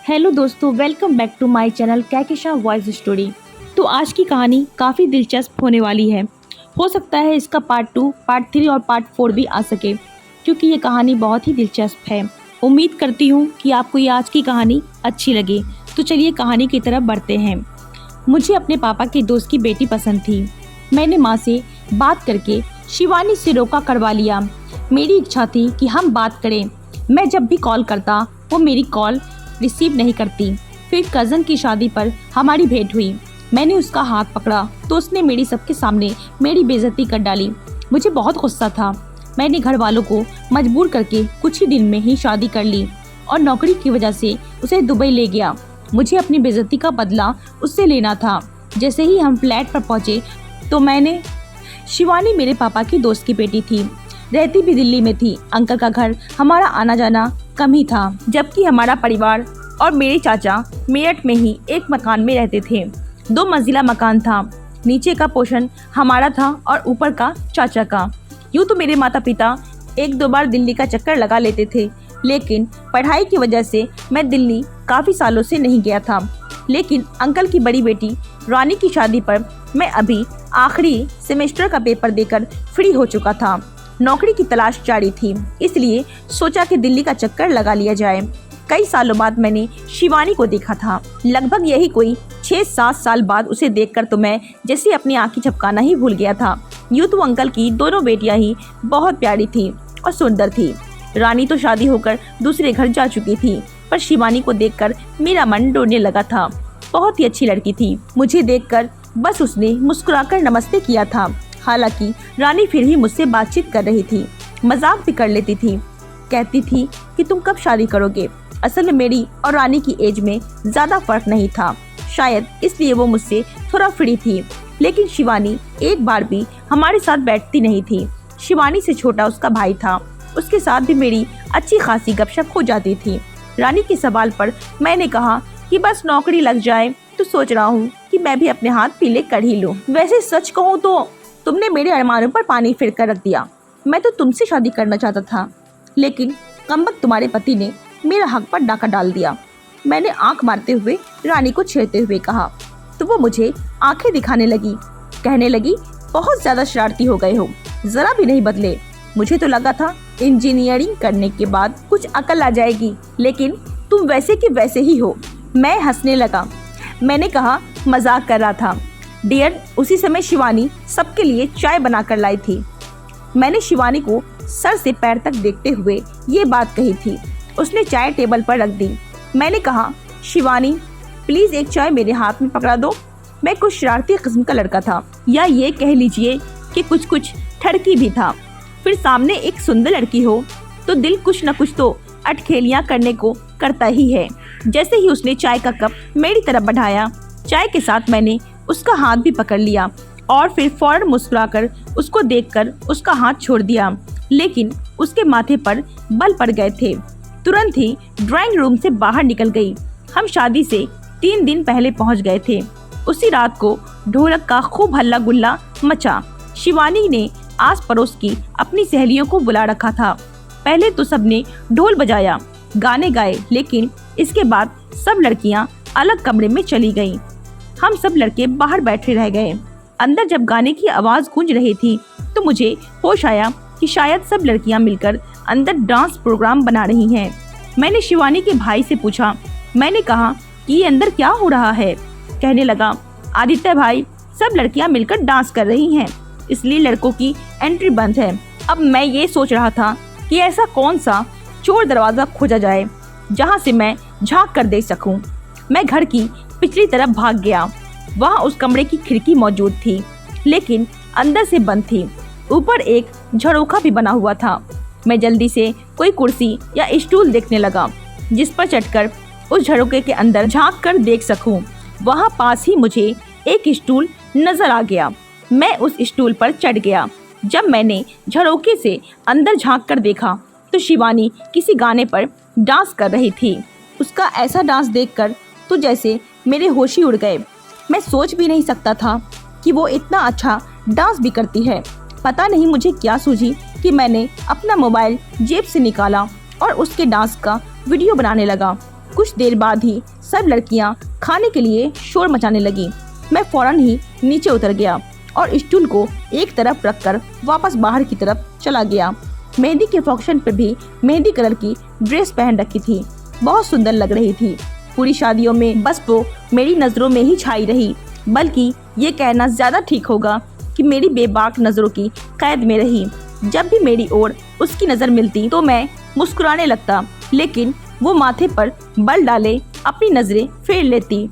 Hello दोस्तों, welcome back to my channel Kaikesha voice story. तो आज की कहानी काफ़ी दिलचस्प होने वाली है। हो सकता है इसका पार्ट 2, पार्ट 3 और पार्ट 4 भी आ सके, क्योंकि ये कहानी बहुत ही दिलचस्प है। उम्मीद करती हूँ कि आपको ये आज की कहानी अच्छी लगे। तो चलिए कहानी की तरफ बढ़ते हैं। मुझे अपने पापा के दोस्त की बेटी पसंद थी। मैंने माँ से बात करके शिवानी से रोका करवा लिया। मेरी इच्छा थी कि हम बात करें। मैं जब भी कॉल करता वो मेरी कॉल रिसीव नहीं करती। फिर कज़न की शादी पर हमारी भेंट हुई। मैंने उसका हाथ पकड़ा तो उसने मेरी सबके सामने मेरी बेइज्जती कर डाली। मुझे बहुत गुस्सा था। मैंने घर वालों को मजबूर करके कुछ ही दिन में ही शादी कर ली और नौकरी की वजह से उसे दुबई ले गया। मुझे अपनी बेइज्जती का बदला उससे लेना था। जैसे ही हम फ्लैट पर पहुंचे तो मैंने शिवानी मेरे पापा की दोस्त की बेटी थी, रहती भी दिल्ली में थी। अंकल का घर हमारा आना जाना कम ही था, जबकि हमारा परिवार और मेरे चाचा मेरठ में ही एक मकान में रहते थे। 2 मंजिला मकान था। नीचे का पोर्शन हमारा था और ऊपर का चाचा का। यूँ तो मेरे माता पिता 1-2 बार दिल्ली का चक्कर लगा लेते थे, लेकिन पढ़ाई की वजह से मैं दिल्ली काफ़ी सालों से नहीं गया था। लेकिन अंकल की बड़ी बेटी रानी की शादी पर मैं अभी आखिरी सेमेस्टर का पेपर देकर फ्री हो चुका था। नौकरी की तलाश जारी थी, इसलिए सोचा कि दिल्ली का चक्कर लगा लिया जाए। कई सालों बाद मैंने शिवानी को देखा था। लगभग यही कोई 6-7 साल बाद उसे देखकर तो मैं जैसे अपनी आंखें झपकाना ही भूल गया था। यूँ तो अंकल की दोनों बेटियां ही बहुत प्यारी थी और सुंदर थी। रानी तो शादी होकर दूसरे घर जा चुकी थी, पर शिवानी को देखकर मेरा मन डोलने लगा था। बहुत ही अच्छी लड़की थी। मुझे देखकर बस उसने मुस्कुराकर नमस्ते किया था। हालांकि रानी फिर भी मुझसे बातचीत कर रही थी, मजाक भी कर लेती थी। कहती थी कि तुम कब शादी करोगे। असल में मेरी और रानी की एज में ज्यादा फर्क नहीं था, शायद इसलिए वो मुझसे थोड़ा फ्री थी। लेकिन शिवानी एक बार भी हमारे साथ बैठती नहीं थी। शिवानी से छोटा उसका भाई था, उसके साथ भी मेरी अच्छी खासी गपशप हो जाती थी। रानी के सवाल पर मैंने कहा कि बस नौकरी लग जाए तो सोच रहा हूँ कि मैं भी अपने हाथ पीले कर ही लूँ। वैसे सच कहूँ तो तुमने मेरे अरमानों पर पानी फिर कर रख दिया। मैं तो तुमसे शादी करना चाहता था, लेकिन कमबख्त तुम्हारे पति ने मेरा हक पर डाका डाल दिया। मैंने आंख मारते हुए रानी को छेड़ते हुए कहा, तो वो मुझे आंखें दिखाने लगी। कहने लगी, बहुत ज्यादा शरारती हो गए हो, जरा भी नहीं बदले। मुझे तो लगा था इंजीनियरिंग करने के बाद कुछ अकल आ जाएगी, लेकिन तुम वैसे के वैसे ही हो। मैं हंसने लगा। मैंने कहा, मजाक कर रहा था डियर। उसी समय शिवानी सबके लिए चाय बनाकर लाई थी। मैंने शिवानी को सर से पैर तक देखते हुए ये बात कही थी। उसने चाय टेबल पर रख दी। मैंने कहा, शिवानी प्लीज एक चाय मेरे हाथ में पकड़ा दो। मैं कुछ शरारती किस्म का लड़का था, या ये कह लीजिए कि कुछ ठड़की भी था। फिर सामने एक सुंदर लड़की हो तो दिल कुछ न कुछ तो अटखेलियां करने को करता ही है। जैसे ही उसने चाय का कप मेरी तरफ बढ़ाया, चाय के साथ मैंने उसका हाथ भी पकड़ लिया और फिर फौरन मुस्कुराकर उसको देखकर उसका हाथ छोड़ दिया। लेकिन उसके माथे पर बल पड़ गए थे। तुरंत ही ड्राइंग रूम से बाहर निकल गई। हम शादी से 3 दिन पहले पहुंच गए थे। उसी रात को ढोलक का खूब हल्ला गुल्ला मचा। शिवानी ने आस पड़ोस की अपनी सहेलियों को बुला रखा था। पहले तो सबने ढोल बजाया, गाने गाए, लेकिन इसके बाद सब लड़कियां अलग कमरे में चली गईं। हम सब लड़के बाहर बैठे रह गए। अंदर जब गाने की आवाज गूंज रही थी तो मुझे होश आया कि शायद सब लड़कियां मिलकर अंदर डांस प्रोग्राम बना रही हैं। मैंने शिवानी के भाई से पूछा। मैंने कहा कि ये अंदर क्या हो रहा है। कहने लगा, आदित्य भाई, सब लड़कियां मिलकर डांस कर रही हैं, इसलिए लड़कों की एंट्री बंद है। अब मैं ये सोच रहा था कि ऐसा कौन सा चोर दरवाजा खोजा जाए जहाँ से मैं झाँक कर देख सकूँ। मैं घर की पिछली तरफ भाग गया। वहाँ उस कमरे की खिड़की मौजूद थी, लेकिन अंदर से बंद थी। ऊपर एक झरोखा भी बना हुआ था। मैं जल्दी से कोई कुर्सी या स्टूल देखने लगा जिस पर चढ़कर उस झरोखे के अंदर झांक कर देख सकूं। वहाँ पास ही मुझे एक स्टूल नजर आ गया। मैं उस स्टूल पर चढ़ गया। जब मैंने झरोखे से अंदर झांक कर देखा तो शिवानी किसी गाने पर डांस कर रही थी। उसका ऐसा डांस देखकर तो जैसे मेरे होश ही उड़ गए। मैं सोच भी नहीं सकता था कि वो इतना अच्छा डांस भी करती है। पता नहीं मुझे क्या सूझी कि मैंने अपना मोबाइल जेब से निकाला और उसके डांस का वीडियो बनाने लगा। कुछ देर बाद ही सब लड़कियां खाने के लिए शोर मचाने लगी। मैं फौरन ही नीचे उतर गया और स्टूल को एक तरफ रखकर वापस बाहर की तरफ चला गया। मेहंदी के फंक्शन पर भी मेहंदी कलर की ड्रेस पहन रखी थी, बहुत सुंदर लग रही थी। पूरी शादियों में बस वो मेरी नजरों में ही छाई रही, बल्कि ये कहना ज्यादा ठीक होगा कि मेरी बेबाक नजरों की कैद में रही। जब भी मेरी ओर उसकी नजर मिलती तो मैं मुस्कुराने लगता, लेकिन वो माथे पर बल डाले अपनी नजरें फेर लेती।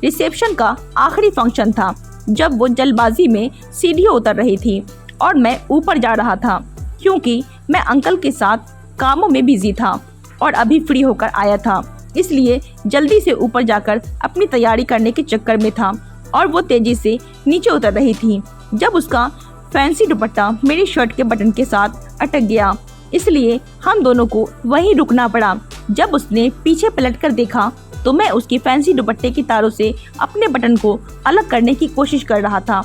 रिसेप्शन का आखिरी फंक्शन था जब वो जल्दबाजी में सीढ़ियों उतर रही थी और मैं ऊपर जा रहा था, क्योंकि मैं अंकल के साथ कामों में बिजी था और अभी फ्री होकर आया था, इसलिए जल्दी से ऊपर जाकर अपनी तैयारी करने के चक्कर में था। और वो तेजी से नीचे उतर रही थी जब उसका फैंसी दुपट्टा मेरी शर्ट के बटन के साथ अटक गया, इसलिए हम दोनों को वहीं रुकना पड़ा। जब उसने पीछे पलटकर देखा तो मैं उसकी फैंसी दुपट्टे की तारों से अपने बटन को अलग करने की कोशिश कर रहा था।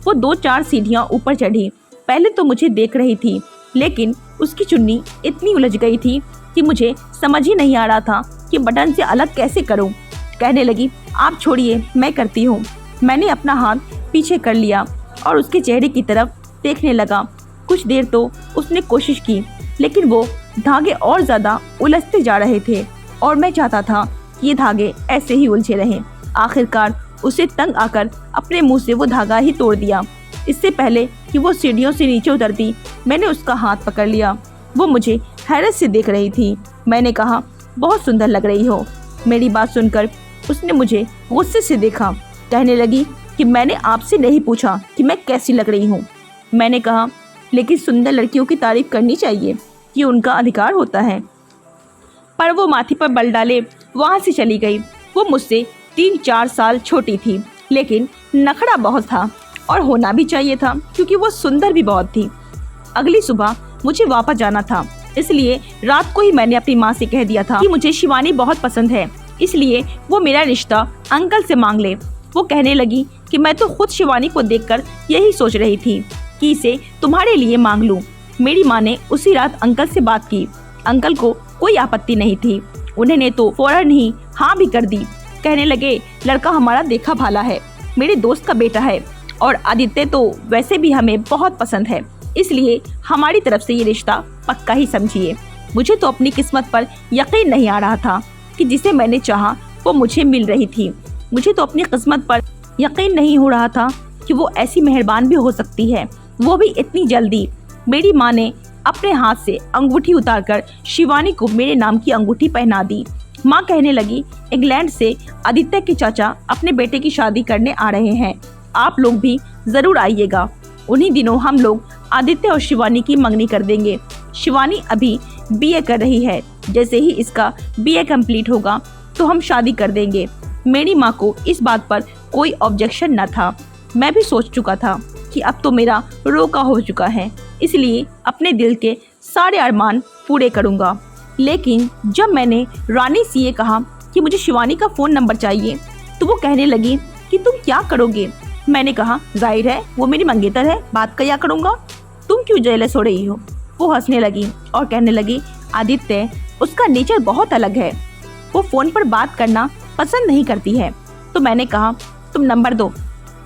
वो 2-4 सीढ़ियां ऊपर चढ़ी। पहले तो मुझे देख रही थी, लेकिन उसकी चुन्नी इतनी उलझ गई थी कि मुझे समझ ही नहीं आ रहा था कि बटन से अलग कैसे करूं। कहने लगी, आप छोड़िए, मैं करती हूँ। मैंने अपना हाथ पीछे कर लिया और उसके चेहरे की तरफ देखने लगा। कुछ देर तो उसने कोशिश की, लेकिन वो धागे और ज्यादा उलझते जा रहे थे और मैं चाहता था कि ये धागे ऐसे ही उलझे रहें। आखिरकार उसे तंग आकर अपने मुंह से वो धागा ही तोड़ दिया। इससे पहले कि वो सीढ़ियों से नीचे उतरती, मैंने उसका हाथ पकड़ लिया। वो मुझे हैरत से देख रही थी। मैंने कहा, बहुत सुंदर लग रही हो। मेरी बात सुनकर उसने मुझे गुस्से से देखा। कहने लगी कि मैंने आपसे नहीं पूछा कि मैं कैसी लग रही हूँ। मैंने कहा, लेकिन सुंदर लड़कियों की तारीफ करनी चाहिए, ये उनका अधिकार होता है। पर वो माथे पर बल डाले वहाँ से चली गई। वो मुझसे 3-4 साल छोटी थी, लेकिन नखरा बहुत था और होना भी चाहिए था, क्योंकि वो सुंदर भी बहुत थी। अगली सुबह मुझे वापस जाना था, इसलिए रात को ही मैंने अपनी माँ से कह दिया था कि मुझे शिवानी बहुत पसंद है, इसलिए वो मेरा रिश्ता अंकल से मांग ले। वो कहने लगी कि मैं तो खुद शिवानी को देखकर यही सोच रही थी कि इसे तुम्हारे लिए मांग लूं। मेरी माँ ने उसी रात अंकल से बात की। अंकल को कोई आपत्ति नहीं थी, उन्होंने तो फौरन ही हाँ भी कर दी। कहने लगे, लड़का हमारा देखा भाला है, मेरे दोस्त का बेटा है और आदित्य तो वैसे भी हमें बहुत पसंद है, इसलिए हमारी तरफ से ये रिश्ता पक्का ही समझिए। मुझे तो अपनी किस्मत पर यकीन नहीं आ रहा था कि जिसे मैंने चाहा वो मुझे मिल रही थी। मुझे तो अपनी किस्मत पर यकीन नहीं हो रहा था कि वो ऐसी मेहरबान भी हो सकती है, वो भी इतनी जल्दी। मेरी माँ ने अपने हाथ से अंगूठी उतारकर शिवानी को मेरे नाम की अंगूठी पहना दी। माँ कहने लगी, इंग्लैंड से आदित्य के चाचा अपने बेटे की शादी करने आ रहे हैं, आप लोग भी जरूर आइएगा। उन्हीं दिनों हम लोग आदित्य और शिवानी की मंगनी कर देंगे। शिवानी अभी बीए कर रही है, जैसे ही इसका बीए कंप्लीट होगा तो हम शादी कर देंगे। मेरी माँ को इस बात पर कोई ऑब्जेक्शन न था। मैं भी सोच चुका था कि अब तो मेरा रोका हो चुका है, इसलिए अपने दिल के सारे अरमान पूरे करूँगा। लेकिन जब मैंने रानी से ये कहा कि मुझे शिवानी का फ़ोन नंबर चाहिए, तो वो कहने लगी कि तुम क्या करोगे। मैंने कहा, जाहिर है वो मेरी मंगेतर है, बात क्या करूँगा, तुम क्यों जेलस हो रही हो। वो हंसने लगी और कहने लगी, आदित्य उसका नेचर बहुत अलग है, वो फ़ोन पर बात करना पसंद नहीं करती है। तो मैंने कहा, तुम नंबर दो,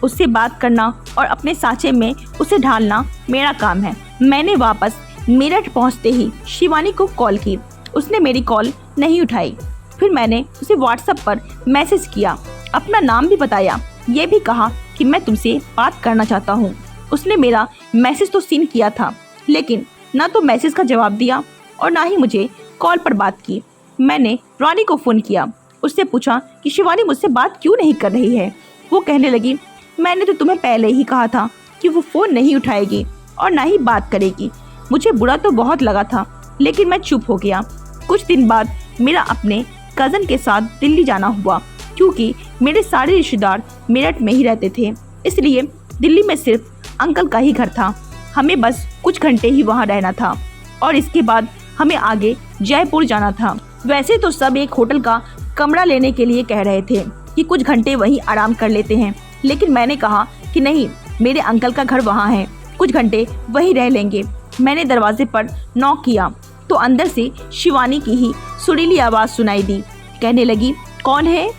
उससे बात करना और अपने सांचे में उसे ढालना मेरा काम है। मैंने वापस मेरठ पहुंचते ही शिवानी को कॉल की। उसने मेरी कॉल नहीं उठाई। फिर मैंने उसे व्हाट्सएप पर मैसेज किया, अपना नाम भी बताया, ये भी कहा कि मैं तुमसे बात करना चाहता हूँ। उसने मेरा मैसेज तो सीन किया था, लेकिन ना तो मैसेज का जवाब दिया और ना ही मुझे कॉल पर बात की। मैंने रानी को फ़ोन किया, उससे पूछा कि शिवानी मुझसे बात क्यों नहीं कर रही है। वो कहने लगी, मैंने तो तुम्हें पहले ही कहा था कि वो फ़ोन नहीं उठाएगी और ना ही बात करेगी। मुझे बुरा तो बहुत लगा था, लेकिन मैं चुप हो गया। कुछ दिन बाद मेरा अपने कज़न के साथ दिल्ली जाना हुआ, क्योंकि मेरे सारे रिश्तेदार मेरठ में ही रहते थे, इसलिए दिल्ली में सिर्फ अंकल का ही घर था। हमें बस कुछ घंटे ही वहाँ रहना था और इसके बाद हमें आगे जयपुर जाना था। वैसे तो सब एक होटल का कमरा लेने के लिए कह रहे थे कि कुछ घंटे वहीं आराम कर लेते हैं, लेकिन मैंने कहा कि नहीं, मेरे अंकल का घर वहाँ है, कुछ घंटे वहीं रह लेंगे। मैंने दरवाजे पर नॉक किया तो अंदर से शिवानी की ही सुरीली आवाज़ सुनाई दी। कहने लगी, कौन है?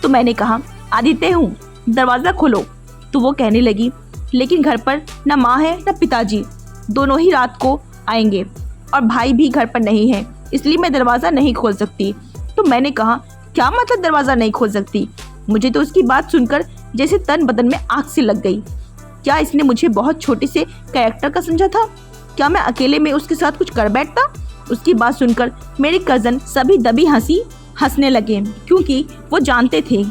तो मैंने कहा, आदित्य हूँ, दरवाज़ा खोलो। तो वो कहने लगी, लेकिन घर पर न माँ है न पिताजी, दोनों ही रात को आएंगे और भाई भी घर पर नहीं है, इसलिए मैं दरवाज़ा नहीं खोल सकती। तो मैंने कहा, क्या मतलब दरवाज़ा नहीं खोल सकती? मुझे तो उसकी बात सुनकर जैसे तन बदन में आग सी लग गई। क्या इसने मुझे बहुत छोटे से कैरेक्टर का समझा था? क्या मैं अकेले में उसके साथ कुछ कर बैठता? उसकी बात सुनकर मेरे कज़न सभी दबी हंसी हंसने लगे, क्योंकि वो जानते थे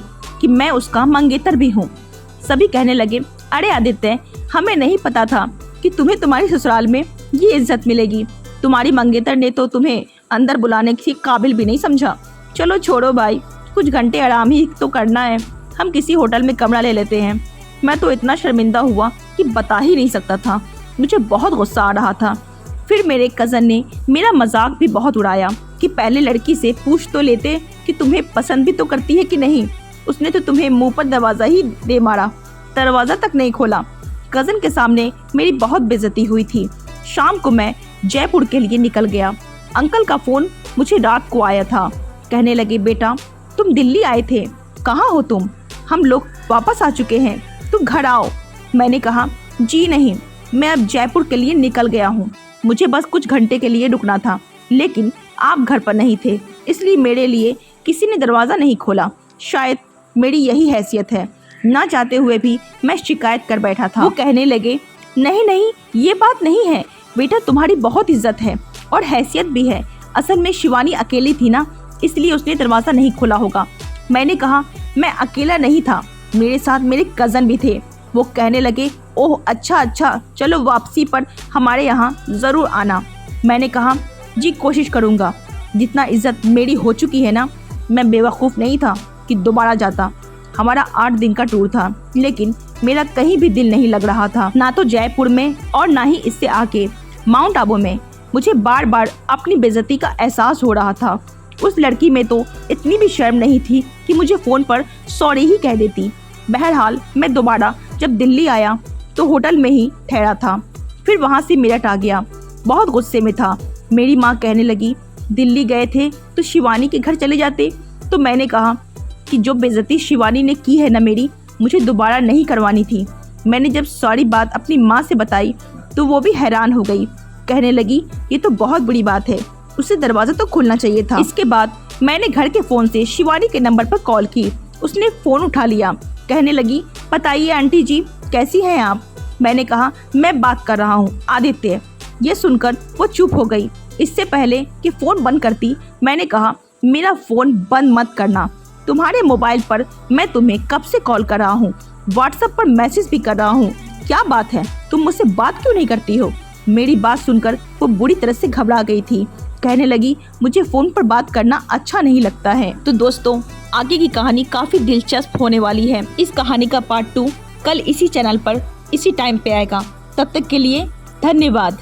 कि मैं उसका मंगेतर भी हूँ। सभी कहने लगे, अरे आदित्य, हमें नहीं पता था कि तुम्हें तुम्हारी ससुराल में ये इज्जत मिलेगी। तुम्हारी मंगेतर ने तो तुम्हें अंदर बुलाने के काबिल भी नहीं समझा। चलो छोड़ो भाई, कुछ घंटे आराम ही तो करना है, हम किसी होटल में कमरा ले लेते हैं। मैं तो इतना शर्मिंदा हुआ कि बता ही नहीं सकता था। मुझे बहुत गुस्सा आ रहा था। फिर मेरे कज़न ने मेरा मजाक भी बहुत उड़ाया कि पहले लड़की से पूछ तो लेते कि तुम्हें पसंद भी तो करती है कि नहीं। उसने तो तुम्हें मुंह पर दरवाज़ा ही दे मारा, दरवाज़ा तक नहीं खोला। कज़न के सामने मेरी बहुत बेइज्जती हुई थी। शाम को मैं जयपुर के लिए निकल गया। अंकल का फ़ोन मुझे रात को आया था। कहने लगे, बेटा तुम दिल्ली आए थे, कहाँ हो तुम? हम लोग वापस आ चुके हैं, तुम घर आओ। मैंने कहा, जी नहीं, मैं अब जयपुर के लिए निकल गया हूँ, मुझे बस कुछ घंटे के लिए रुकना था, लेकिन आप घर पर नहीं थे, इसलिए मेरे लिए किसी ने दरवाज़ा नहीं खोला। शायद मेरी यही हैसियत है, ना चाहते हुए भी मैं शिकायत कर बैठा था। वो कहने लगे, नहीं नहीं, ये बात नहीं है बेटा, तुम्हारी बहुत इज्जत है और हैसियत भी है। असल में शिवानी अकेली थी ना, इसलिए उसने दरवाज़ा नहीं खोला होगा। मैंने कहा, मैं अकेला नहीं था, मेरे साथ मेरे कज़न भी थे। वो कहने लगे, ओह अच्छा, चलो वापसी पर हमारे यहाँ ज़रूर आना। मैंने कहा, जी कोशिश करूँगा। जितना इज्जत मेरी हो चुकी है ना, मैं बेवकूफ़ नहीं था कि दोबारा जाता। हमारा 8 दिन का टूर था, लेकिन मेरा कहीं भी दिल नहीं लग रहा था, ना तो जयपुर में और ना ही इससे आके माउंट आबू में। मुझे बार बार अपनी बेइज्जती का एहसास हो रहा था। उस लड़की में तो इतनी भी शर्म नहीं थी कि मुझे फ़ोन पर सॉरी ही कह देती। बहरहाल मैं दोबारा जब दिल्ली आया तो होटल में ही ठहरा था। फिर वहाँ से मेरठ आ गया, बहुत गुस्से में था। मेरी माँ कहने लगी, दिल्ली गए थे तो शिवानी के घर चले जाते। तो मैंने कहा कि जो बेइज्जती शिवानी ने की है ना मेरी, मुझे दोबारा नहीं करवानी थी। मैंने जब सारी बात अपनी माँ से बताई तो वो भी हैरान हो गई। कहने लगी, ये तो बहुत बुरी बात है, उसे दरवाज़ा तो खोलना चाहिए था। इसके बाद मैंने घर के फ़ोन से शिवानी के नंबर पर कॉल की। उसने फ़ोन उठा लिया। कहने लगी, बताइए आंटी जी, कैसी हैं आप? मैंने कहा, मैं बात कर रहा हूँ आदित्य। ये सुनकर वो चुप हो गई। इससे पहले कि फ़ोन बंद करती, मैंने कहा, मेरा फ़ोन बंद मत करना। तुम्हारे मोबाइल पर मैं तुम्हें कब से कॉल कर रहा हूँ, व्हाट्सएप पर मैसेज भी कर रहा हूँ। क्या बात है, तुम मुझसे बात क्यों नहीं करती हो? मेरी बात सुनकर वो बुरी तरह से घबरा गई थी। कहने लगी, मुझे फ़ोन पर बात करना अच्छा नहीं लगता है। तो दोस्तों, आगे की कहानी काफ़ी दिलचस्प होने वाली है। इस कहानी का पार्ट 2 कल इसी चैनल पर इसी टाइम पे आएगा। तब तक के लिए धन्यवाद।